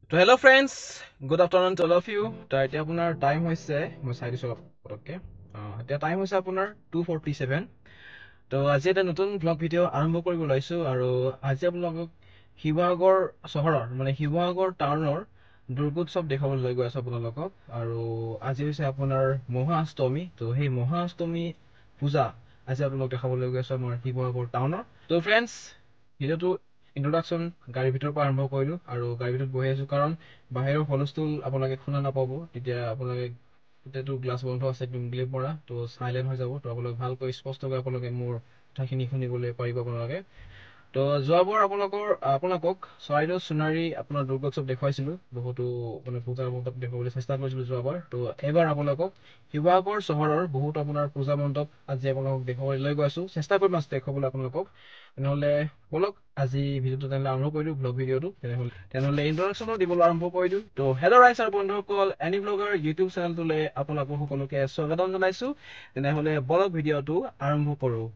তো hello' friends, good afternoon to all of you. তো এতিয়া আপোনাৰ টাইম হৈছে, মই চাই দিছোঁ অলপ পটককৈ। এতিয়া টাইম হৈছে আপোনাৰ 2:47। তো আজি এটা নতুন ব্লগ ভিডিঅ' আৰম্ভ কৰিব ওলাইছোঁ। আৰু আজি আপোনালোকক শিৱসাগৰ চহৰৰ শিৱসাগৰ টাউনৰ দুৰ্গোৎসৱ দেখাবলৈ লৈ গৈ আছোঁ আপোনালোকক। আৰু আজি হৈছে আপোনাৰ মহাষ্টমী। তো সেই মহাষ্টমী পূজা আজি আপোনালোক দেখাবলৈ গৈ আছোঁ আমাৰ শিৱসাগৰ টাউনৰ। তো ফ্ৰেণ্ডছ, ভিডিঅ'টো ইন্ট্ৰডাকশ্যন গাড়ীৰ ভিতৰৰ পৰা আৰম্ভ কৰিলোঁ। আৰু গাড়ীৰ ভিতৰত বহি আছোঁ কাৰণ বাহিৰৰ হুলস্থুল আপোনালোকে শুনা নাপাব। তেতিয়া আপোনালোকে এতিয়াতো গ্লাছ বন্ধ আছে গ্লিপ পৰা, তো চাইলেণ্ট হৈ যাব। তো আপোনালোকে ভালকৈ স্পষ্টকৈ আপোনালোকে মোৰ কথাখিনি শুনিবলৈ পাৰিব আপোনালোকে। তো যোৱাবাৰ আপোনালোকক চৰাইদেউ সোণাৰী আপোনাৰ দুৰ্গোৎসৱ দেখুৱাইছিলোঁ, বহুতো পূজা মণ্ডপ দেখুৱাবলৈ চেষ্টা কৰিছিলোঁ যোৱাবাৰ। তো এইবাৰ আপোনালোকক শিৱসাগৰ চহৰৰ বহুত আপোনাৰ পূজা মণ্ডপ আজি আপোনালোকক দেখুৱাবলৈ লৈ গৈ আছোঁ, চেষ্টা কৰিম আছোঁ দেখুৱাবলৈ আপোনালোকক। তেনেহ'লে বলক আজি ভিডিঅ'টো তেনেহ'লে আৰম্ভ কৰি দিওঁ, ব্লগ ভিডিঅ'টো। তেনেহ'লে ইন্ট্ৰডাকশ্যনো দিবলৈ আৰম্ভ কৰি দিওঁ। তো হেল্ল' ৰাইচাৰ বন্ধুসকল, এনি ব্লগাৰ ইউটিউব চেনেলটোলৈ আপোনালোকক সকলোকে স্বাগতম জনাইছোঁ। তেনেহ'লে বলক ভিডিঅ'টো আৰম্ভ কৰোঁ।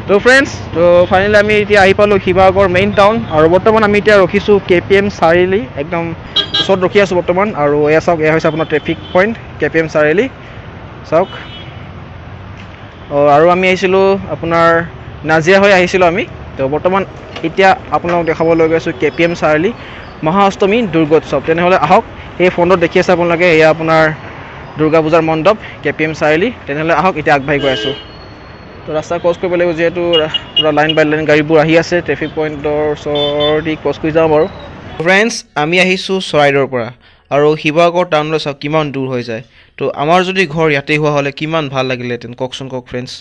তো ফ্ৰেণ্ডছ, তো ফাইনেলি আমি এতিয়া আহি পালোঁ শিৱসাগৰ মেইন টাউন। আৰু বৰ্তমান আমি এতিয়া ৰখিছোঁ KPM চাৰিআলি, একদম ওচৰত ৰখি আছোঁ বৰ্তমান। আৰু এয়া চাওক, এয়া হৈছে আপোনাৰ ট্ৰেফিক পইণ্ট KPM চাৰিআলি, চাওক। আৰু আমি আহিছিলোঁ আপোনাৰ নাজিৰা হৈ আহিছিলোঁ আমি। তো বৰ্তমান এতিয়া আপোনালোকক দেখাবলৈ গৈ আছোঁ KPM চাৰিআলি মহাষ্টমী দুৰ্গোৎসৱ। তেনেহ'লে আহক, এই ফ্ৰণ্টত দেখি আছে আপোনালোকে, এয়া আপোনাৰ দুৰ্গা পূজাৰ মণ্ডপ KPM চাৰিআলি। তেনেহ'লে আহক, এতিয়া আগবাঢ়ি গৈ আছোঁ। তো ৰাস্তা ক্ৰছ কৰিব লাগিব, যিহেতু পূৰা লাইন বাই লাইন গাড়ীবোৰ আহি আছে। ট্ৰেফিক পইণ্টৰ ওচৰদি ক্ৰছ কৰি যাওঁ বাৰু। ফ্ৰেণ্ডছ, আমি আহিছোঁ চৰাইদেউৰ পৰা, আৰু শিৱসাগৰ টাউনলৈ চাওক কিমান দূৰ হৈ যায়। তো আমাৰ যদি ঘৰ ইয়াতেই হোৱা হ'লে কিমান ভাল লাগিলেহেঁতেন, কওকচোন কওক ফ্ৰেণ্ডছ।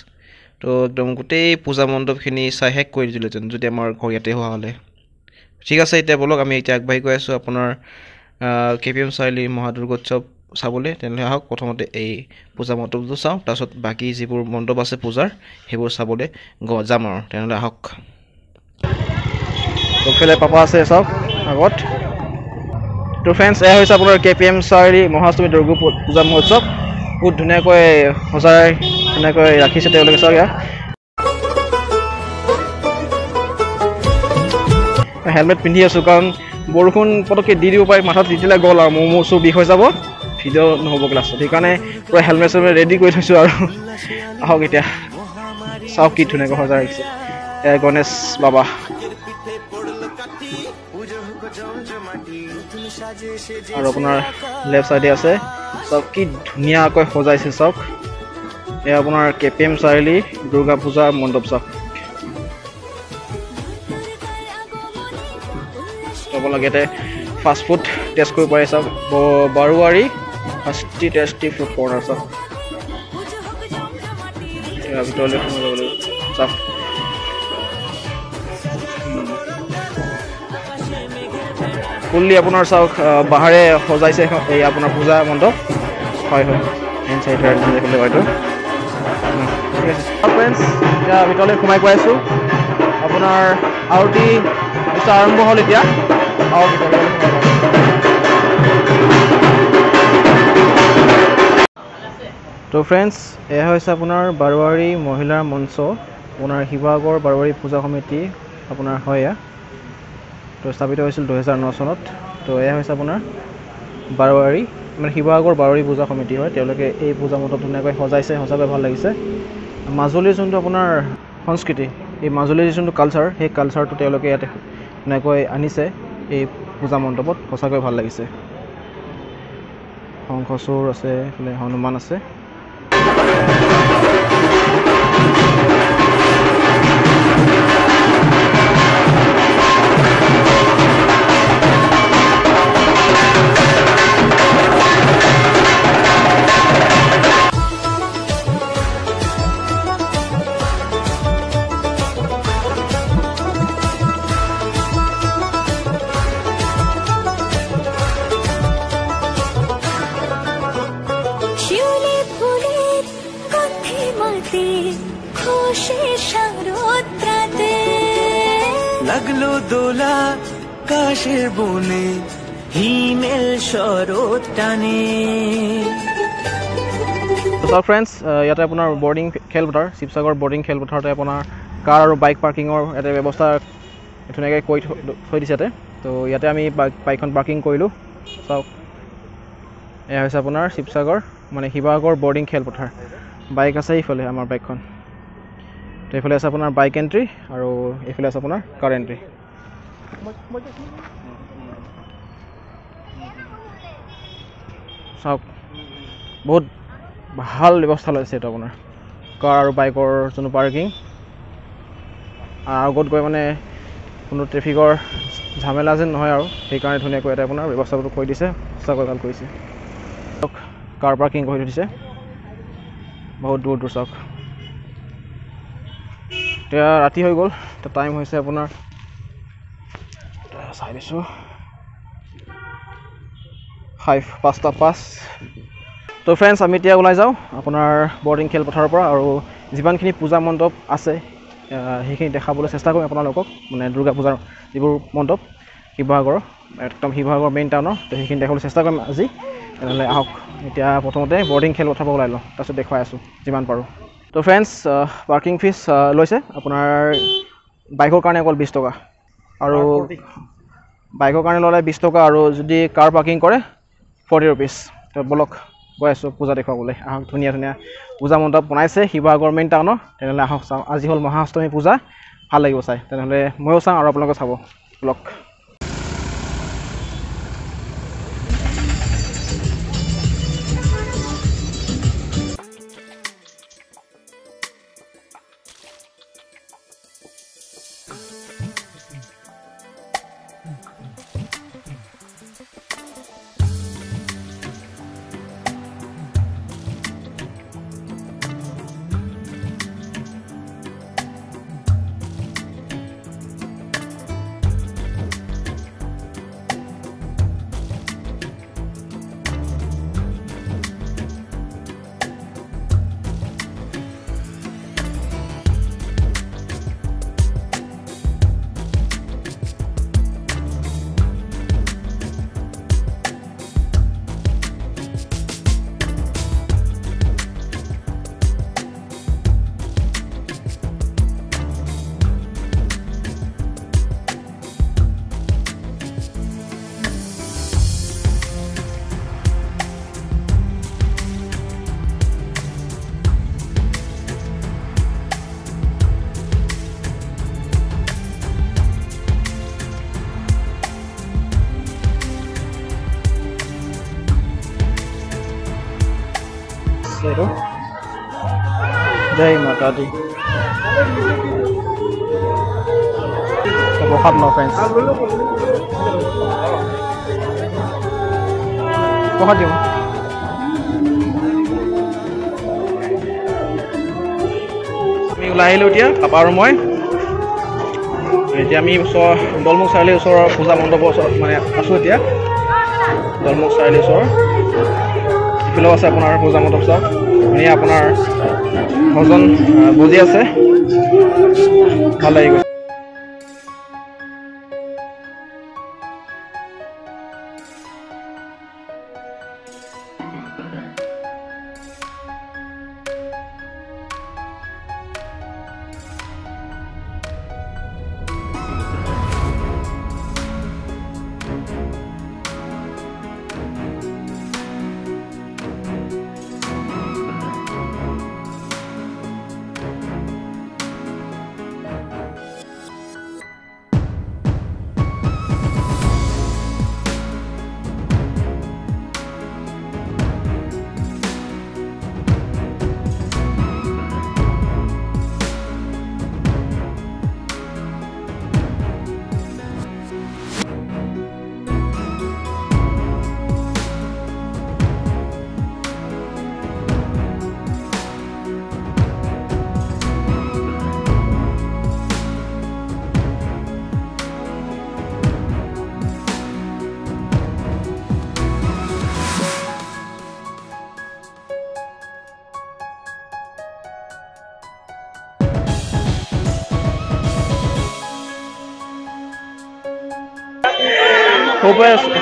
তো একদম গোটেই পূজা মণ্ডপখিনি চাই শেষ কৰি দিলোহেঁতেন যদি আমাৰ ঘৰ ইয়াতেই হোৱা হ'লে। ঠিক আছে, এতিয়া বলক আমি এতিয়া আগবাঢ়ি গৈ আছোঁ আপোনাৰ KPM চাৰিআলিৰ মহাদুৰ্গোৎসৱ চাবলৈ। তেনেহ'লে আহক, প্ৰথমতে এই পূজা মণ্ডপটো চাওঁ, তাৰপিছত বাকী যিবোৰ মণ্ডপ আছে পূজাৰ সেইবোৰ চাবলৈ যাম আৰু। তেনেহ'লে আহক। এইফালে পাপা আছে চাওক আগত। তো ফ্ৰেণ্ডছ, এয়া হৈছে আপোনাৰ KPM চাৰিআলি মহাষ্টমী দুৰ্গা পূজা মহোৎসৱ। বহুত ধুনীয়াকৈ সজাই ধুনীয়াকৈ ৰাখিছে তেওঁলোকে, চাওক। ইয়াত হেলমেট পিন্ধি আছোঁ কাৰণ বৰষুণ পটককৈ দি দিব পাৰি, মাথাত তিতিলে গ'ল আৰু মোৰ চুৰ বিষ হৈ যাব, ভিডিঅ' নহ'ব ক্লাছত। সেইকাৰণে পূৰা হেলমেট চেলমেট ৰেডি কৰি থৈছোঁ আৰু। আহক এতিয়া চাওক কি ধুনীয়াকৈ সজাই ৰাখিছে। এয়া গণেশ বাবা। আৰু আপোনাৰ লেফ্ট চাইডে আছে, চাওক কি ধুনীয়াকৈ সজাইছে, চাওক। এয়া আপোনাৰ KPM চাৰিআলি দুৰ্গা পূজা মণ্ডপ, চাওক। আপোনালোকে ইয়াতে ফাষ্টফুড টেষ্ট কৰিব পাৰে, চাওক। বাৰোৱাৰী ফাষ্টি টেষ্টি ফুড কৰ্ণাৰ, চাওক। ভিতৰলৈ সোমাই যাব লাগিব, চাওক। ফুল্লি আপোনাৰ চাওক বাঁহেৰে সজাইছে এই আপোনাৰ পূজা মণ্ডপ। হয় হয়, ঠিক আছে। ফ্ৰেণ্ডছ, এতিয়া ভিতৰলৈ সোমাই গৈ আছোঁ। আপোনাৰ আৰতি আৰম্ভ হ'ল এতিয়া। তো ফ্ৰেণ্ডছ, এয়া হৈছে আপোনাৰ বাৰোৱাৰী মহিলাৰ মঞ্চ, আপোনাৰ শিৱসাগৰ বাৰোৱাৰী পূজা সমিতি আপোনাৰ হয় এয়া। তো স্থাপিত হৈছিল 2009 চনত। তো এয়া হৈছে আপোনাৰ বাৰোৱাৰী শিৱসাগৰ বাৰোৱাৰী পূজা সমিতি হয়। তেওঁলোকে এই পূজা মণ্ডপ ধুনীয়াকৈ সজাইছে, সঁচাকৈ ভাল লাগিছে। মাজুলীৰ যোনটো আপোনাৰ সংস্কৃতি, এই মাজুলীৰ যোনটো কালচাৰ, সেই কালচাৰটো তেওঁলোকে ইয়াতে ধুনীয়াকৈ আনিছে এই পূজা মণ্ডপত, সঁচাকৈ ভাল লাগিছে। শংখচূড় আছে, এইফালে হনুমান আছে। লাগলো দোলা কাশের বনে, হিমেল শরৎ টানে। তো চাওক ফ্ৰেণ্ডছ, ইয়াতে আপোনাৰ বৰ্ডিং খেলপথাৰ, শিৱসাগৰ বৰ্ডিং খেলপথাৰতে আপোনাৰ কাৰ আৰু বাইক পাৰ্কিঙৰ ইয়াতে ব্যৱস্থা ধুনীয়াকৈ কৰি থৈ দিছে ইয়াতে। তো ইয়াতে আমি বাইকখন পাৰ্কিং কৰিলোঁ। চাওক, এয়া হৈছে আপোনাৰ শিৱসাগৰ বৰ্ডিং খেলপথাৰ। বাইক আছে এইফালে আমাৰ বাইকখন। তো এইফালে আছে আপোনাৰ বাইক এণ্ট্ৰি আৰু এইফালে আছে আপোনাৰ কাৰ এণ্ট্ৰি। চাওক, বহুত ভাল ব্যৱস্থা লৈছে এইটো আপোনাৰ কাৰ আৰু বাইকৰ যোনটো পাৰ্কিং। আগত গৈ মানে কোনো ট্ৰেফিকৰ ঝামেলা যেন নহয় আৰু সেইকাৰণে ধুনীয়াকৈ ইয়াতে আপোনাৰ ব্যৱস্থাটো কৰি দিছে। সঁচাকৈ ভাল কৰিছে। চাওক, কাৰ পাৰ্কিং কৰি দিছে বহুত দূৰ দূৰ। চাওক, এতিয়া ৰাতি হৈ গ'ল। এতিয়া টাইম হৈছে আপোনাৰ চাই দিছোঁ 5:05। তো ফ্ৰেণ্ডছ, আমি এতিয়া ওলাই যাওঁ আপোনাৰ বৰ্ডিং খেলপথাৰৰ পৰা আৰু যিমানখিনি পূজা মণ্ডপ আছে সেইখিনি দেখাবলৈ চেষ্টা কৰিম আপোনালোকক। মানে দুৰ্গা পূজাৰ যিবোৰ মণ্ডপ শিৱসাগৰৰ, একদম শিৱসাগৰ মেইন টাউনৰ, তো সেইখিনি দেখাবলৈ চেষ্টা কৰিম আজি। তেনেহ'লে আহক, এতিয়া প্ৰথমতে বৰ্ডিং খেলপথাৰৰ পৰা ওলাই লওঁ, তাৰপিছত দেখুৱাই আছোঁ যিমান পাৰোঁ। তো ফ্ৰেণ্ডছ, পাৰ্কিং ফিজ লৈছে আপোনাৰ বাইকৰ কাৰণে অকল 20 টকা, আৰু বাইকৰ কাৰণে ল'লে 20 টকা, আৰু যদি কাৰ পাৰ্কিং কৰে 40 rupees। তো বলক গৈ আছোঁ পূজা দেখুৱাবলৈ। আহক, ধুনীয়া ধুনীয়া পূজা মণ্ডপ বনাইছে শিৱসাগৰ মেইন টাউনৰ। তেনেহ'লে আহক চাওঁ। আজি হ'ল মহাষ্টমী পূজা, ভাল লাগিব চাই। তেনেহ'লে ময়ো চাওঁ আৰু আপোনালোকে চাব ব্লগ। जय माता दी। प्रसाद लो फ्रेंड्स, प्रसाद दिওঁ। আমি ওলাই আহিলোঁ এতিয়া, পাপা আৰু মই। এতিয়া আমি দলমুখ চাৰিআলিৰ ওচৰৰ পূজা মণ্ডপৰ ওচৰত মানে আছোঁ এতিয়া। দলমুখ চাৰিআলিৰ ওচৰৰ ইফালেও আছে আপোনাৰ পূজা মণ্ডপ। চাওক, ধুনীয়া আপোনাৰ ভজন বজি আছে, ভাল লাগি গৈছে।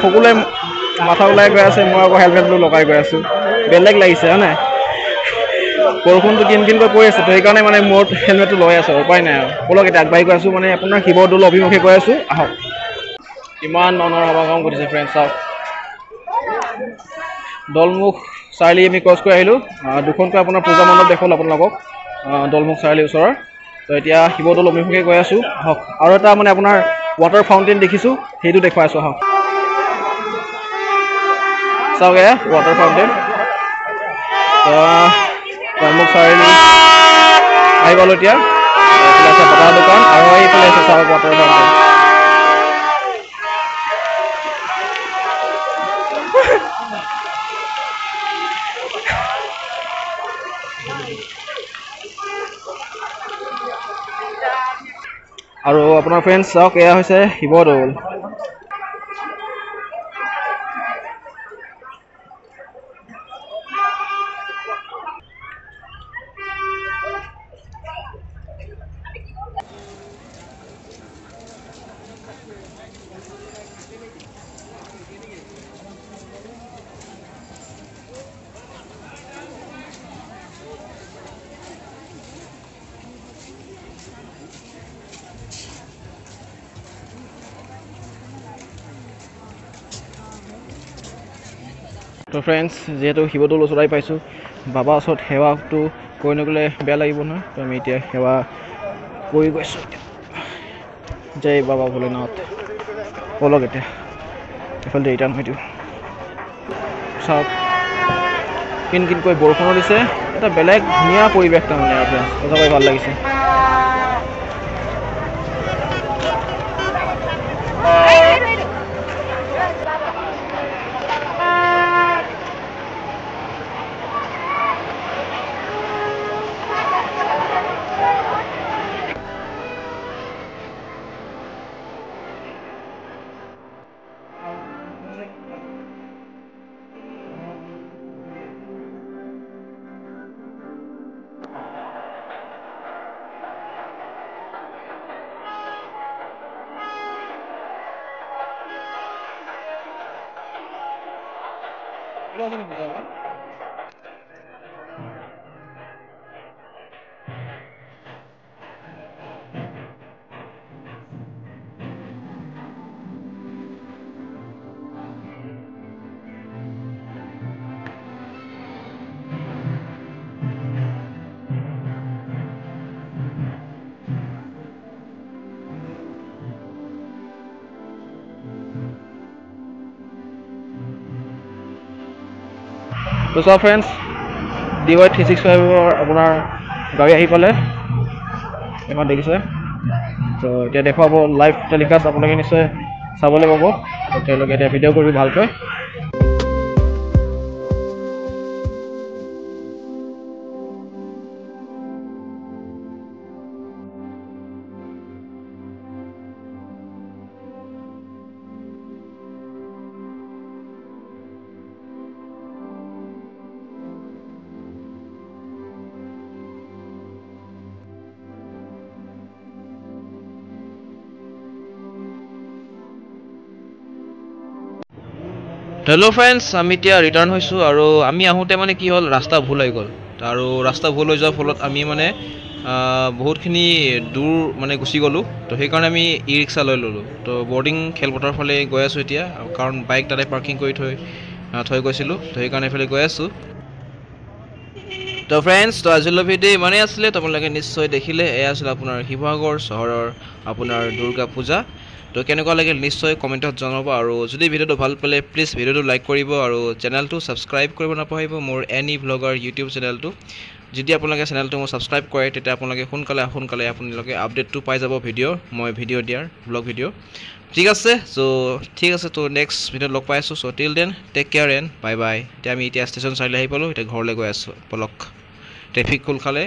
সকলোৱে মাথা ওলাই গৈ আছে, মই আকৌ হেলমেটটো লগাই গৈ আছোঁ। বেলেগ লাগিছে হয় নাই? বৰষুণটো কিনকিনকৈ পৰি আছে, তো সেইকাৰণে মানে মূৰত হেলমেটটো লৈ আছোঁ, উপায় নাই আৰু। ব'লক এতিয়া আগবাঢ়ি গৈ আছোঁ, মানে আপোনাৰ শিৱদৌল অভিমুখে গৈ আছোঁ, আহক। কিমান মানুহৰ সমাগম ঘটিছে ফ্ৰেণ্ড, চাওক। দলমুখ চাৰিআলি আমি ক্ৰছ কৰি আহিলোঁ, দুখনকৈ আপোনাৰ পূজা মণ্ডপ দেখুৱালোঁ আপোনালোকক, দলমুখ চাৰিআলিৰ ওচৰৰ। তো এতিয়া শিৱদৌল অভিমুখে গৈ আছোঁ, আহক। আৰু এটা মানে আপোনাৰ ৱাটাৰ ফাউণ্টেইন দেখিছোঁ, সেইটো দেখুৱাই আছোঁ, আহক। চাওক এয়া ৱাটাৰ ফাউণ্টেইন। দলমুখ চাৰিআলি আহি গ'লোঁ এতিয়া। এইফালে আছে বতাহ দোকান আৰু এইফালে আছে চাওক ৱাটাৰ ফাউণ্টেইন। আৰু আপোনাৰ ফ্ৰেণ্ডছ চাওক, এয়া হৈছে শিৱদৌল। তো ফ্ৰেণ্ডছ, যিহেতু শিৱদৌল ওচৰত পাইছোঁ, বাবাৰ ওচৰত সেৱাটো কৰি নগ'লে বেয়া লাগিব নহয়, তো আমি এতিয়া সেৱা কৰি গৈছোঁ। জয় বাবা ভোলেনাথ। ব'লক এতিয়া এইফালে ৰিটাৰ্ণ হৈ দিওঁ। চাওক কিনকিনকৈ বৰষুণো দিছে, এটা বেলেগ ধুনীয়া পৰিৱেশ তাৰমানে আৰু ফ্ৰেণ্ডছ, সঁচাকৈ ভাল লাগিছে। তো চাওক ফ্ৰেণ্ডছ, DY 365 আপোনাৰ গাড়ী আহি পালে, এখন দেখিছে। তো এতিয়া দেখুৱাব লাইভ টেলিকাষ্ট, আপোনালোকে নিশ্চয় চাবলৈ পাব। তো তেওঁলোকে এতিয়া ভিডিঅ' কৰিব ভালকৈ। হেল্ল' ফ্ৰেণ্ডছ, আমি এতিয়া ৰিটাৰ্ণ হৈছোঁ, আৰু আমি আহোঁতে মানে কি হ'ল, ৰাস্তা ভুল হৈ গ'ল। আৰু ৰাস্তা ভুল হৈ যোৱাৰ ফলত আমি মানে বহুতখিনি দূৰ মানে গুচি গ'লোঁ। তো সেইকাৰণে আমি ই ৰিক্সা লৈ ল'লোঁ। তো বৰ্ডিং খেলপথাৰৰ ফালে গৈ আছোঁ এতিয়া, কাৰণ বাইক তাতে পাৰ্কিং কৰি থৈ গৈছিলোঁ। তো সেইকাৰণে এইফালে গৈ আছোঁ। তো ফ্ৰেণ্ডছ, তো আজিলৈ ভিডিঅ' ইমানেই আছিলে। তোমালোকে নিশ্চয় দেখিলে, এয়া আছিলে আপোনাৰ শিৱসাগৰ চহৰৰ আপোনাৰ দুৰ্গা পূজা। তো কেনেকুৱা লাগিল নিশ্চয় কমেণ্টত জনাব, আৰু যদি ভিডিঅ'টো ভাল পালে প্লিজ ভিডিঅ'টো লাইক কৰিব, আৰু চেনেলটো ছাবস্ক্ৰাইব কৰিব নাপাহৰিব, মোৰ এনি ভ্লগাৰ ইউটিউব চেনেলটো। যদি আপোনালোকে চেনেলটো মোৰ ছাবস্ক্ৰাইব কৰে, তেতিয়া আপোনালোকে সোনকালে আপোনালোকে আপডেটটো পাই যাব মই ভিডিঅ' দিয়াৰ, ব্লগ ভিডিঅ'। ঠিক আছে, তো নেক্সট ভিডিঅ'ত লগ পাই আছোঁ। So' till then take care and bye bye. এতিয়া আমি ষ্টেচন চাৰিআলি আহি পালোঁ, এতিয়া ঘৰলৈ গৈ আছোঁ। ব'লক, ট্ৰেফিক খোল খালে।